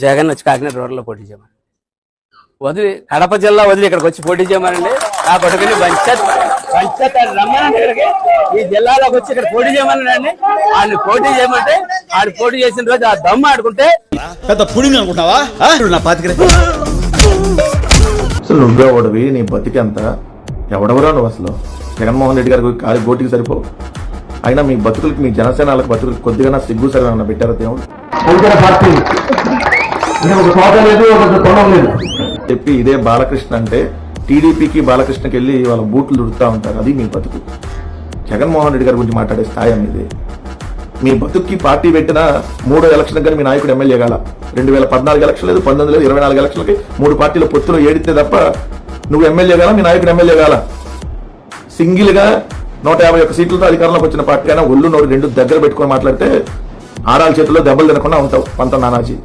జగన్ వచ్చి కాకినాడ రోడ్లో పోటీ చేయమని వదిలి కడప జిల్లా వదిలి ఇక్కడికి వచ్చి పోటీ చేయమనండి. ఆ కొడుకుని పంచాయతీ రమ్మనండి ఇక్కడికి, ఈ జిల్లాలోకి వచ్చి ఇక్కడ పోటీ చేయమనండి. ఆయన పోటీ చేయమంటే ఆడు పోటీ చేసిన రోజు ఆ దమ్ము ఆడుకుంటే పెద్ద పుడింగ్ అనుకుంటావా నా పాతిక. అసలు నువ్వే ఓడవి, నీ బతికి అంత ఎవడెవరా నువ్వు అసలు? జగన్మోహన్ రెడ్డి గారికి కాలి గోటికి సరిపోవు. అయినా మీ బతుకులకి, మీ జనసేనలకు బతుకులకి కొద్దిగా సిగ్గు సరే అన్న పెట్టారు దేవుడు చెప్పి. ఇదే బాలకృష్ణ అంటే టీడీపీకి బాలకృష్ణకి వెళ్ళి వాళ్ళ బూట్లు దుడుతూ ఉంటారు. అది మీ బతుకు. జగన్మోహన్ రెడ్డి గారి గురించి మాట్లాడే స్థాయి అనేది. మీ బతుక్కి పార్టీ పెట్టిన 3 ఎలక్షన్ కానీ మీ నాయకుడు ఎమ్మెల్యే గాల. 2014 ఎలక్షన్ లేదు, 19 లేదు, 24 ఎలక్షన్లకి 3 పార్టీల పొత్తులు ఏడితే తప్ప నువ్వు ఎమ్మెల్యే గాల, మీ నాయకుడు ఎమ్మెల్యే గాల. సింగిల్ గా 151 సీట్లతో అధికారంలోకి వచ్చిన పార్టీ అయినా ఒళ్ళు నోరు 2 దగ్గర పెట్టుకుని మాట్లాడితే ఆరాల చేతుల్లో దెబ్బలు తినకుండా ఉంటావు పంత నానాజీ.